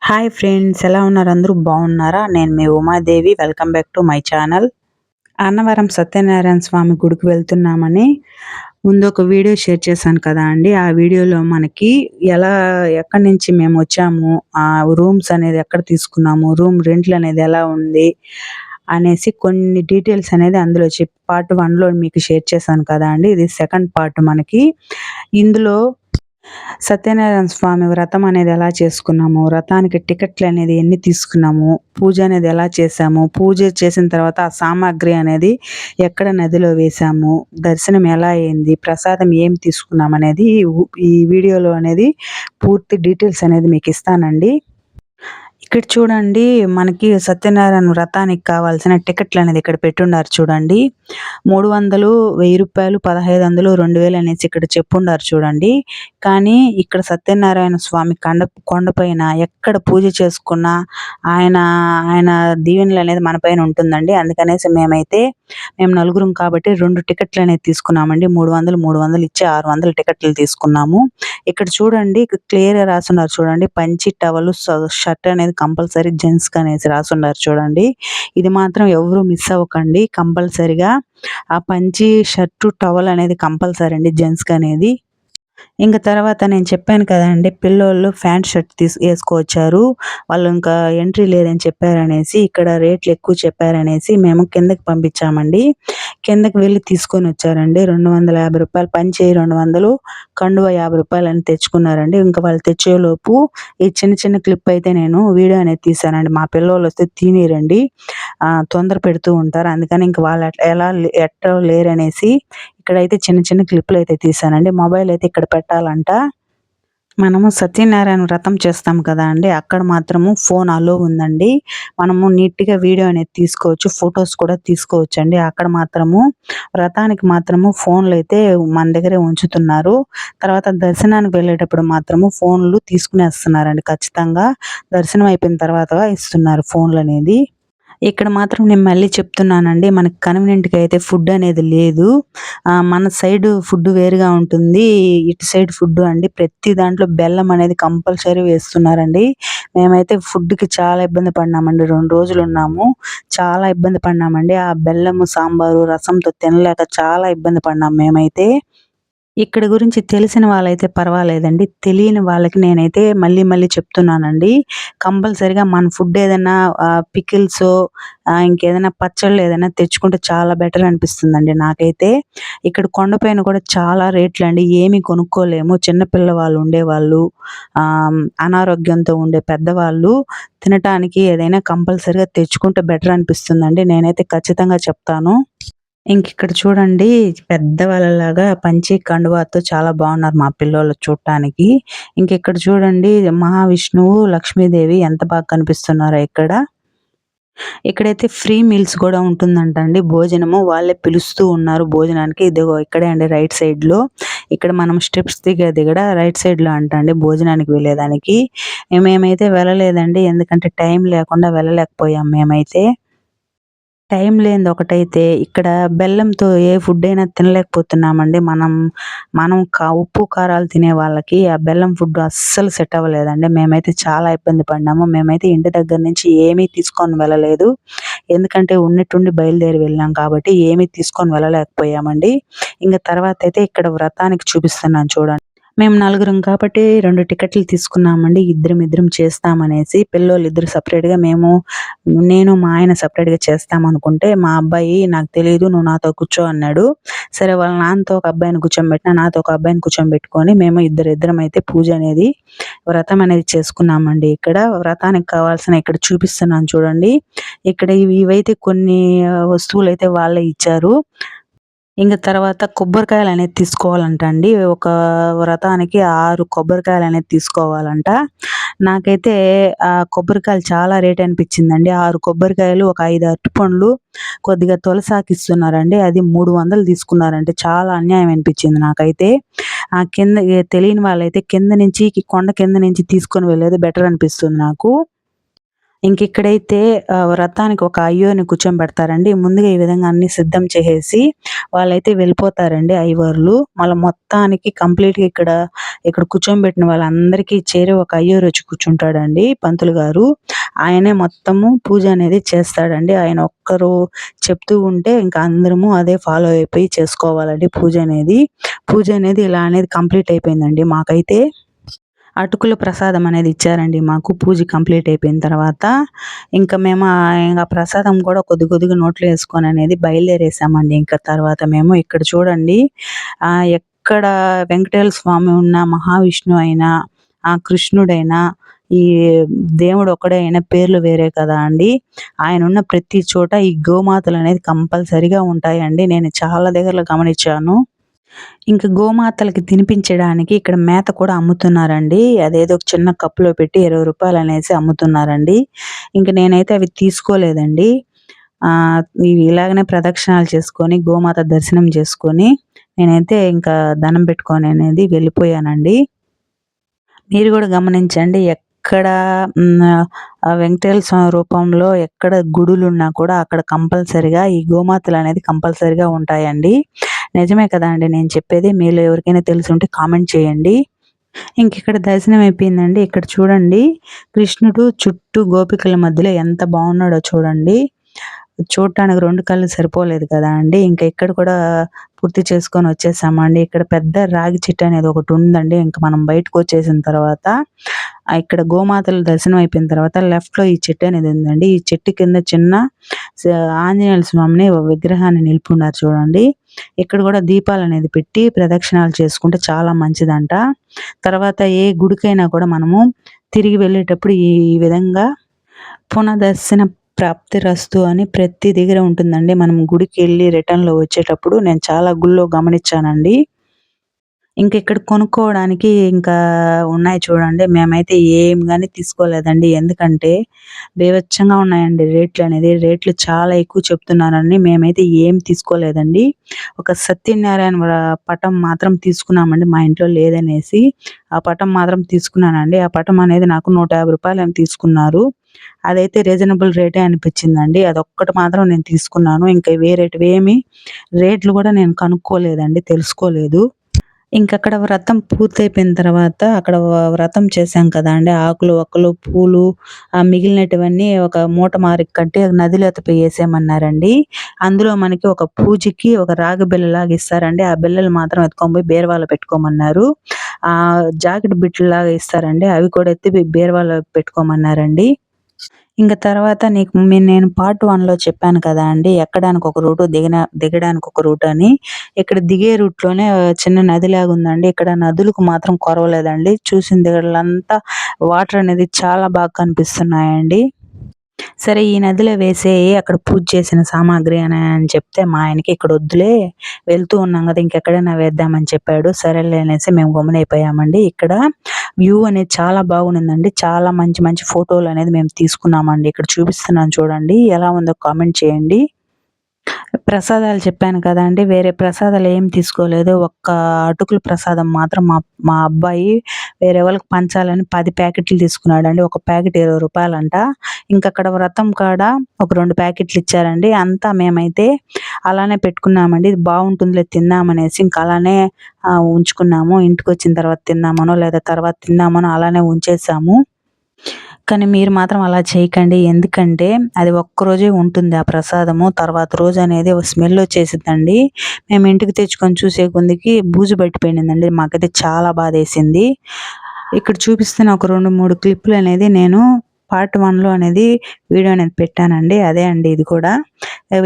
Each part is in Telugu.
హాయ్ ఫ్రెండ్స్, ఎలా ఉన్నారు? అందరూ బాగున్నారా? నేను మీ Umadevi. Welcome back to my channel. Annavaram Satyanarayana Swamy గుడికి వెళ్తున్నామని ముందు ఒక వీడియో షేర్ చేశాను కదా అండి. ఆ వీడియోలో మనకి ఎక్కడి నుంచి మేము వచ్చాము, ఆ రూమ్స్ అనేది ఎక్కడ తీసుకున్నాము, రూమ్ రెంట్లు అనేది ఎలా ఉంది అనేసి కొన్ని డీటెయిల్స్ అనేది అందులో పార్ట్ 1లో మీకు షేర్ చేశాను కదా అండి. ఇది సెకండ్ పార్ట్ మనకి. ఇందులో సత్యనారాయణ స్వామి వ్రతం అనేది ఎలా చేసుకున్నాము, వ్రతానికి టికెట్లు అనేది ఎన్ని తీసుకున్నాము, పూజ అనేది ఎలా చేసాము, పూజ చేసిన తర్వాత ఆ సామాగ్రి అనేది ఎక్కడ నదిలో వేసాము, దర్శనం ఎలా అయింది, ప్రసాదం ఏం తీసుకున్నాం అనేది ఈ వీడియోలో అనేది పూర్తి డీటెయిల్స్ అనేది మీకు ఇస్తానండి. ఇక్కడ చూడండి, మనకి సత్యనారాయణ వ్రతానికి కావాల్సిన టికెట్లు అనేది ఇక్కడ పెట్టున్నారు చూడండి. 300, 1000 రూపాయలు, 1500, 2000 అనేసి ఇక్కడ చెప్పుండారు చూడండి. కానీ ఇక్కడ సత్యనారాయణ స్వామి కొండపైన ఎక్కడ పూజ చేసుకున్నా ఆయన ఆయన దీవెనలు అనేది మన పైన ఉంటుందండి. అందుకనేసి మేము నలుగురం కాబట్టి 2 టికెట్లు అనేది తీసుకున్నామండి. 300, 300 ఇచ్చి 600 టికెట్లు తీసుకున్నాము. ఇక్కడ చూడండి, క్లియర్గా రాసున్నారు చూడండి. పంచి, టవల్, షర్ట్ అనేది కంపల్సరీ జెంట్స్కి అనేసి రాసున్నారు చూడండి. ఇది మాత్రం ఎవరు మిస్ అవ్వకండి. కంపల్సరీగా ఆ పంచి, షర్టు, టవల్ అనేది కంపల్సరీ అండి జెంట్స్కి అనేది. ఇంక తర్వాత నేను చెప్పాను కదండీ, పిల్లోళ్ళు ప్యాంట్ షర్ట్ వేసుకొచ్చారు. వాళ్ళు ఇంకా ఎంట్రీ లేదని చెప్పారనేసి, ఇక్కడ రేట్లు ఎక్కువ చెప్పారనేసి మేము కిందకి పంపించామండి. కిందకి వెళ్ళి తీసుకొని వచ్చారండి. 250 రూపాయలు పంచి, 200, కండువ 50 రూపాయలు అని తెచ్చుకున్నారండి. ఇంకా వాళ్ళు తెచ్చేలోపు ఈ చిన్న చిన్న క్లిప్ అయితే నేను వీడియో అనేది తీసానండి. మా పిల్లోళ్ళు వస్తే తినిరండి, తొందర పెడుతూ ఉంటారు. అందుకని ఇంక వాళ్ళు ఎట్లా లేరనేసి ఇక్కడైతే చిన్న చిన్న క్లిప్లు అయితే తీసానండి. మొబైల్ అయితే ఇక్కడ పెట్టాలంట. మనము సత్యనారాయణ వ్రతం చేస్తాం కదా అండి, అక్కడ మాత్రము ఫోన్ అలో ఉందండి. మనము నీట్గా వీడియో అనేది తీసుకోవచ్చు, ఫొటోస్ కూడా తీసుకోవచ్చు అండి. అక్కడ మాత్రము వ్రతానికి మాత్రము ఫోన్లు అయితే మన దగ్గరే ఉంచుతున్నారు. తర్వాత దర్శనానికి వెళ్ళేటప్పుడు మాత్రము ఫోన్లు తీసుకునేస్తున్నారండి. ఖచ్చితంగా దర్శనం అయిపోయిన తర్వాత ఇస్తున్నారు ఫోన్లు అనేది. ఇక్కడ మాత్రం నేను మళ్ళీ చెప్తున్నానండి, మనకి కన్వీనియంట్గా అయితే ఫుడ్ అనేది లేదు. మన సైడ్ ఫుడ్ వేరుగా ఉంటుంది, ఇటు సైడ్ ఫుడ్ అండి. ప్రతి దాంట్లో బెల్లం అనేది కంపల్సరీ వేస్తున్నారండి. మేమైతే ఫుడ్కి చాలా ఇబ్బంది పడినామండి. 2 రోజులు ఉన్నాము, చాలా ఇబ్బంది పడినామండి. ఆ బెల్లము, సాంబారు, రసంతో తినలేక చాలా ఇబ్బంది పడినాం మేమైతే. ఇక్కడ గురించి తెలిసిన వాళ్ళైతే పర్వాలేదండి. తెలియని వాళ్ళకి నేనైతే మళ్ళీ మళ్ళీ చెప్తున్నానండి. కంపల్సరీగా మన ఫుడ్ ఏదైనా పికిల్సో, ఇంకేదైనా పచ్చళ్ళు ఏదైనా తెచ్చుకుంటే చాలా బెటర్ అనిపిస్తుందండి నాకైతే. ఇక్కడ కొండపైన కూడా చాలా రేట్లండి. ఏమీ కొనుక్కోలేము. చిన్న పిల్లవాళ్ళు ఉండేవాళ్ళు, అనారోగ్యంతో ఉండే పెద్దవాళ్ళు తినటానికి ఏదైనా కంపల్సరీగా తెచ్చుకుంటే బెటర్ అనిపిస్తుందండి. నేనైతే ఖచ్చితంగా చెప్తాను. ఇక్కడ చూడండి, పెద్దవాళ్ళలాగా పంచి కండువాతో చాలా బాగున్నారు మా పిల్లోళ్ళు చూడటానికి. ఇక్కడ చూడండి, మహావిష్ణువు, లక్ష్మీదేవి ఎంత బాగా కనిపిస్తున్నారో ఇక్కడ. ఇక్కడైతే ఫ్రీ మీల్స్ కూడా ఉంటుందంట అండి. భోజనము వాళ్ళే పిలుస్తూ ఉన్నారు భోజనానికి. ఇదిగో ఇక్కడే అండి, రైట్ సైడ్ లో. ఇక్కడ మనం స్టెప్స్ దిగేది కూడా రైట్ సైడ్ లో అంట అండి, భోజనానికి వెళ్ళేదానికి. మేమైతే వెళ్ళలేదండి, ఎందుకంటే టైం లేకుండా వెళ్ళలేకపోయాం మేమైతే. టైం లేనిది ఒకటైతే ఇక్కడ బెల్లంతో ఏ ఫుడ్ అయినా తినలేకపోతున్నామండి. మనం ఉప్పు కారాలు తినే వాళ్ళకి ఆ బెల్లం ఫుడ్ అస్సలు సెట్ అవ్వలేదండి. మేమైతే చాలా ఇబ్బంది పడినాము. మేమైతే ఇంటి దగ్గర నుంచి ఏమీ తీసుకొని వెళ్ళలేదు, ఎందుకంటే ఉన్నట్టుండి బయలుదేరి వెళ్ళాం కాబట్టి ఏమీ తీసుకొని వెళ్ళలేకపోయామండి. తర్వాత అయితే ఇక్కడ వ్రతానికి చూపిస్తున్నాను చూడండి. మేము నలుగురం కాబట్టి 2 టికెట్లు తీసుకున్నామండి. ఇద్దరం చేస్తామనేసి. పిల్లోళ్ళు ఇద్దరు సపరేట్గా, నేను మా ఆయన సపరేట్గా చేస్తామనుకుంటే, మా అబ్బాయి నాకు తెలియదు, నువ్వు నాతో కూర్చో అన్నాడు. సరే, వాళ్ళ నాన్నతో ఒక అబ్బాయిని కూర్చోబెట్టిన, నాతో ఒక అబ్బాయిని కూర్చోబెట్టుకొని మేము ఇద్దరం అయితే పూజ అనేది, వ్రతం అనేది చేసుకున్నామండి. ఇక్కడ వ్రతానికి కావాల్సిన ఇక్కడ చూపిస్తున్నాను చూడండి. ఇక్కడ ఇవైతే కొన్ని వస్తువులు అయితే వాళ్ళే ఇచ్చారు. తర్వాత కొబ్బరికాయలు అనేది తీసుకోవాలంట అండి. ఒక వ్రతానికి 6 కొబ్బరికాయలు అనేది తీసుకోవాలంట. నాకైతే ఆ కొబ్బరికాయలు చాలా రేట్ అనిపించిందండి. 6 కొబ్బరికాయలు, ఒక 5 అరటిపండ్లు, కొద్దిగా తులసాకు ఇస్తున్నారండి. అది 300 తీసుకున్నారంటే చాలా అన్యాయం అనిపించింది నాకైతే. కింద తెలియని వాళ్ళైతే కొండ కింద నుంచి తీసుకొని వెళ్ళేది బెటర్ అనిపిస్తుంది నాకు. ఇంకిక్కడైతే వ్రతానికి ఒక అయ్యోని కూర్చోబెడతారండి. ముందుగా ఈ విధంగా అన్నీ సిద్ధం చేసేసి వాళ్ళైతే వెళ్ళిపోతారండి అయ్యవార్లు. మళ్ళా మొత్తానికి కంప్లీట్‌గా ఇక్కడ కూర్చోబెట్టిన వాళ్ళందరికీ చేరి ఒక అయ్యోరొచ్చి కూర్చుంటాడండి పంతులు గారు. ఆయనే మొత్తము పూజ అనేది చేస్తాడండి. ఆయన ఒక్కరు చెప్తూ ఉంటే ఇంకా అందరము అదే ఫాలో అయిపోయి చేసుకోవాలండి పూజ అనేది. పూజ అనేది ఇలా అనేది కంప్లీట్ అయిపోయిందండి మాకైతే. అటుకుల ప్రసాదం అనేది ఇచ్చారండి మాకు పూజ కంప్లీట్ అయిపోయిన తర్వాత. ఇంకా మేము ఇంక ప్రసాదం కూడా కొద్ది కొద్దిగా నోట్లో వేసుకొని అనేది బయలుదేరేసామండి. ఇంకా తర్వాత మేము ఇక్కడ చూడండి ఎక్కడ వెంకటేశ్వర స్వామి ఉన్న మహావిష్ణువు అయినా, కృష్ణుడైనా, ఈ దేవుడు ఒక్కడే అయినా పేర్లు వేరే కదా అండి. ఆయన ఉన్న ప్రతి చోట ఈ గోమాతలు అనేది కంపల్సరీగా ఉంటాయండి. నేను చాలా దగ్గరలో గమనించాను. ఇంక గోమాతలకి తినిపించడానికి ఇక్కడ మేత కూడా అమ్ముతున్నారండి. అదేదో చిన్న కప్పులో పెట్టి రూ. 20 అనేసి అమ్ముతున్నారండి. ఇంక నేనైతే అవి తీసుకోలేదండి. ఇవి ఇలాగనే ప్రదక్షిణాలు చేసుకొని, గోమాత దర్శనం చేసుకొని, నేనైతే ఇంకా దండం పెట్టుకొని అనేది వెళ్ళిపోయానండి. మీరు కూడా గమనించండి ఎక్కడ వెంకటేశ్వర స్వామి రూపంలో ఎక్కడ గుడులున్నా కూడా అక్కడ కంపల్సరీగా ఈ గోమాతలు అనేది కంపల్సరీగా ఉంటాయండి. నిజమే కదా అండి నేను చెప్పేది. మీలో ఎవరికైనా తెలిసుంటే కామెంట్ చేయండి. ఇంకిక్కడ దర్శనం అయిపోయిందండి. ఇక్కడ చూడండి కృష్ణుడు చుట్టూ గోపికల మధ్యలో ఎంత బాగున్నాడో చూడండి. చూడటానికి 2 కళ్ళు సరిపోలేదు కదా అండి. ఇంకా ఇక్కడ కూడా పూర్తి చేసుకొని వచ్చేసామండి. ఇక్కడ పెద్ద రాగి చెట్టు అనేది ఒకటి ఉందండి. ఇంకా మనం బయటకు వచ్చేసిన తర్వాత ఇక్కడ గోమాతల దర్శనం అయిపోయిన తర్వాత లెఫ్ట్‌లో ఈ చెట్టు అనేది ఉందండి. ఈ చెట్టు కింద చిన్న ఆంజనేయుల స్వామిని విగ్రహాన్ని నిలుపున్నారు చూడండి. ఇక్కడ కూడా దీపాలు అనేది పెట్టి ప్రదక్షిణాలు చేసుకుంటే చాలా మంచిదంట. తర్వాత ఏ గుడికైనా కూడా మనము తిరిగి వెళ్ళేటప్పుడు ఈ విధంగా పునఃదర్శన ప్రాప్తిరస్తు అని ప్రతి దగ్గర ఉంటుందండి. మనం గుడికి వెళ్ళి రిటర్న్‌లో వచ్చేటప్పుడు నేను చాలా గుళ్ళో గమనించానండి. ఇక్కడ కొనుక్కోవడానికి ఇంకా ఉన్నాయి చూడండి. మేమైతే ఏం గాని తీసుకోలేదండి. ఎందుకంటే బీభత్సంగా ఉన్నాయండి రేట్లనేది. రేట్లు చాలా ఎక్కువ చెప్తున్నారని మేమైతే ఏం తీసుకోలేదండి. ఒక సత్యనారాయణ పటం మాత్రం తీసుకున్నామండి మా ఇంట్లో లేదనేసి. ఆ పటం మాత్రం తీసుకున్నానండి. ఆ పటం అనేది నాకు రూ. 150 ఏమో తీసుకున్నారు. అదైతే రీజనబుల్ రేటే అనిపించిందండి. అదొక్కటి మాత్రం నేను తీసుకున్నాను. ఇంకా వేరేటివేమి రేట్లు కూడా నేను కనుక్కోలేదండి. తెలుసుకోలేదు. ఇంకక్కడ వ్రతం పూర్తయిపోయిన తర్వాత అక్కడ వ్రతం చేశాం కదా అండి. ఆకులు, ఒక్కలు, పూలు మిగిలినటివన్నీ ఒక మూట మారి కట్టి నదిలో ఎసేయమన్నారండి. అందులో మనకి ఒక పూజకి ఒక రాగి బిళ్ళలాగా ఇస్తారండి. ఆ బిళ్ళలు మాత్రం ఎత్తుకొని పోయి బీరువాలో పెట్టుకోమన్నారు. జాకెట్ బిట్లలాగా ఇస్తారండి. అవి కూడా ఎత్తి బీరువాలో పెట్టుకోమన్నారండి. తర్వాత నేను పార్ట్ 1లో చెప్పాను కదా అండి. ఎక్కడానికి ఒక రూటు, దిగడానికి ఒక రూట్ అని. ఇక్కడ దిగే రూట్‌లోనే చిన్న నదిలాగా ఉందండి. ఇక్కడ నదులకు మాత్రం కొరవలేదండి. చూసిన దగ్గరలంతా వాటర్ అనేది చాలా బాగా కనిపిస్తున్నాయండి. సరే ఈ నదిలో వేసేయి అక్కడ పూజ చేసిన సామాగ్రి అని చెప్తే మా ఆయనకి ఇక్కడ వద్దులే వెళ్తూ ఉన్నాం కదా ఇంకెక్కడైనా వేద్దామని చెప్పాడు. సరేలే అనేసి మేము గమ్మునైపోయామండి. ఇక్కడ వ్యూ అనేది చాలా బాగుండిందండి. చాలా మంచి మంచి ఫోటోలు అనేది మేము తీసుకున్నామండి. ఇక్కడ చూపిస్తున్నాను చూడండి. ఎలా ఉందో కామెంట్ చేయండి. ప్రసాదాలు చెప్పాను కదండీ! వేరే ప్రసాదాలు ఏం తీసుకోలేదు. ఒక్క అటుకుల ప్రసాదం మాత్రం మా అబ్బాయి వేరే వాళ్ళకి పంచాలని 10 ప్యాకెట్లు తీసుకున్నాడండి. ఒక ప్యాకెట్ రూ. 20 అంట. అక్కడ వ్రతం కాడ ఒక 2 ప్యాకెట్లు ఇచ్చారండి. అంతా మేమైతే అలానే పెట్టుకున్నామండి. ఇది బాగుంటుందిలే తిందామనేసి అలానే ఉంచుకున్నాము. ఇంటికొచ్చిన తర్వాత తిందామనో లేదా తర్వాత తిందామనో అలానే ఉంచేసాము. కానీ మీరు మాత్రం అలా చేయకండి. ఎందుకంటే అది ఒక్కరోజే ఉంటుంది ఆ ప్రసాదము. తర్వాత రోజు అనేది స్మెల్ వచ్చేసిద్దండి. మేము ఇంటికి తెచ్చుకొని చూసే కొందికి బూజు పట్టిపోయిందండి. మాకైతే చాలా బాధేసింది. ఇక్కడ చూపిస్తున్న ఒక 2, 3 క్లిప్పులు అనేది నేను పార్ట్ 1లో అనేది వీడియో అనేది పెట్టానండి. అదే అండి ఇది కూడా.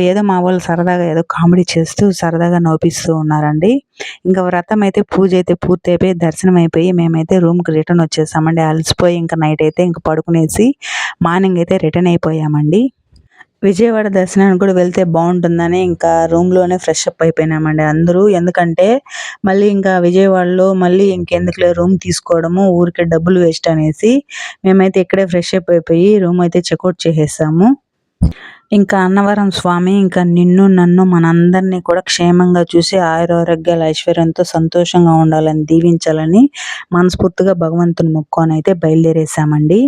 ఏదో మా వాళ్ళు సరదాగా ఏదో కామెడీ చేస్తూ సరదాగా నవ్విస్తూ ఉన్నారండి. వ్రతం అయితే పూజ అయితే పూర్తి అయిపోయి దర్శనం అయిపోయి మేమైతే రూమ్‌కి రిటర్న్ వచ్చేసామండి. అలసిపోయి నైట్ అయితే పడుకునేసి మార్నింగ్ అయితే రిటర్న్ అయిపోయామండి. విజయవాడ దర్శనానికి కూడా వెళ్తే బాగుంటుందని రూమ్‌లోనే ఫ్రెష్ అప్ అయిపోయినామండి అందరూ. ఎందుకంటే మళ్ళీ విజయవాడలో మళ్ళీ ఇంకెందుకులే రూమ్ తీసుకోవడము ఊరికే డబ్బులు వేస్ట్ అనేసి మేమైతే ఇక్కడే ఫ్రెష్ అప్ అయిపోయి రూమ్ అయితే చెక్అవుట్ చేసేసాము. అన్నవరం స్వామి నిన్ను నన్ను మనందరినీ కూడా క్షేమంగా చూసి ఆయురారోగ్యాల ఐశ్వర్యంతో సంతోషంగా ఉండాలని దీవించాలని మనస్ఫూర్తిగా భగవంతుని మొక్కుకొని అయితే బయలుదేరేసామండి.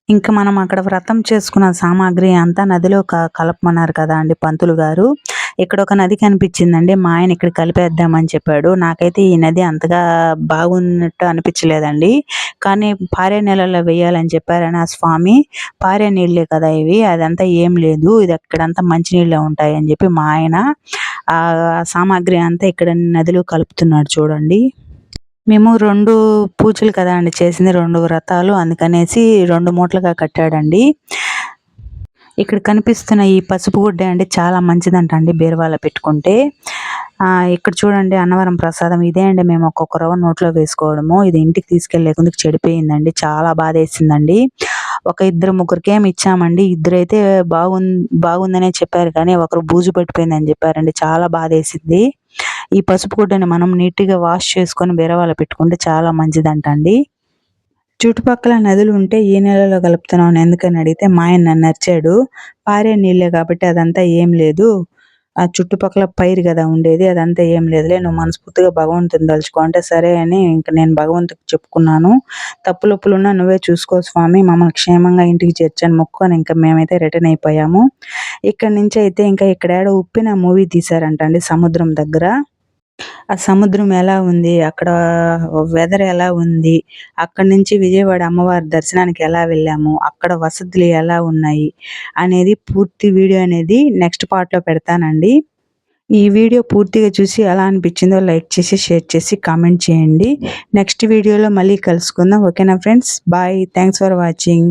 ఇంకా మనం అక్కడ వ్రతం చేసుకున్న సామాగ్రి అంతా నదిలో కలపమన్నారు కదా అండి పంతులు గారు. ఇక్కడ ఒక నది కనిపించిందండి. మా ఆయన ఇక్కడ కలిపేద్దామని చెప్పాడు. నాకైతే ఈ నది అంతగా బాగున్నట్టు అనిపించలేదండి. కానీ పారే నీళ్ళలో వేయాలని చెప్పారని ఆ స్వామి, పారే నీళ్ళే కదా ఇవి, అదంతా ఏం లేదు, ఇది ఇక్కడంతా మంచినీళ్ళే ఉంటాయని చెప్పి మా ఆయన ఆ సామాగ్రి అంతా ఇక్కడ నదిలో కలుపుతున్నాడు చూడండి. మేము 2 పూజలు కదా అండి చేసింది, 2 వ్రతాలు. అందుకనేసి 2 మూటలుగా కట్టాడండి. ఇక్కడ కనిపిస్తున్న ఈ పసుపు గుడ్డ అండి చాలా మంచిదంట అండి బీరువాలో పెట్టుకుంటే. ఇక్కడ చూడండి అన్నవరం ప్రసాదం ఇదే అండి. మేము ఒక్కొక్క రవ్వ నోట్లో వేసుకోవడము. ఇది ఇంటికి తీసుకెళ్ళే ముందుకు చెడిపోయిందండి. చాలా బాధేసిందండి. ఒక ఇద్దరు ముగ్గురికేమో ఇచ్చామండి. ఇద్దరైతే బాగుందనే చెప్పారు కానీ ఒకరు బూజు పట్టిపోయిందని చెప్పారండి. చాలా బాధేసింది. ఈ పసుపు గుడ్డని మనం నీట్‌గా వాష్ చేసుకొని బీరువాలో పెట్టుకుంటే చాలా మంచిదంట అండి. చుట్టుపక్కల నదులు ఉంటే ఏ నీళ్ళలో కలుపుతున్నావు అని ఎందుకని అడిగితే మా ఆయన నన్ను అరిచాడు. పారే నీళ్ళే కాబట్టి అదంతా ఏం లేదు. ఆ చుట్టుపక్కల పైరు కదా ఉండేది, అదంతా ఏం లేదులే, నువ్వు మనస్ఫూర్తిగా భగవంతుని తలుచుకో అంటే సరే అని ఇంక నేను భగవంతుడికి చెప్పుకున్నాను. తప్పులొప్పులున్నా నువ్వే చూసుకో స్వామి, మమ్మల్ని క్షేమంగా ఇంటికి చేర్చని మొక్కుకొని ఇంకా మేమైతే రిటర్న్ అయిపోయాము. ఇక్కడి నుంచి అయితే ఇంకా ఇక్కడేడో ఉప్పెన మూవీ తీశారంటండి సముద్రం దగ్గర. ఆ సముద్రం ఎలా ఉంది, అక్కడ వెదర్ ఎలా ఉంది, అక్కడి నుంచి విజయవాడ అమ్మవారి దర్శనానికి ఎలా వెళ్ళాము, అక్కడ వసతులు ఎలా ఉన్నాయి అనేది పూర్తి వీడియో అనేది నెక్స్ట్ పార్ట్‌లో పెడతానండి. ఈ వీడియో పూర్తిగా చూసి ఎలా అనిపించిందో లైక్ చేసి, షేర్ చేసి, కామెంట్ చేయండి. నెక్స్ట్ వీడియోలో మళ్ళీ కలుసుకుందాం. ఓకేనా friends? Bye. Thanks for watching.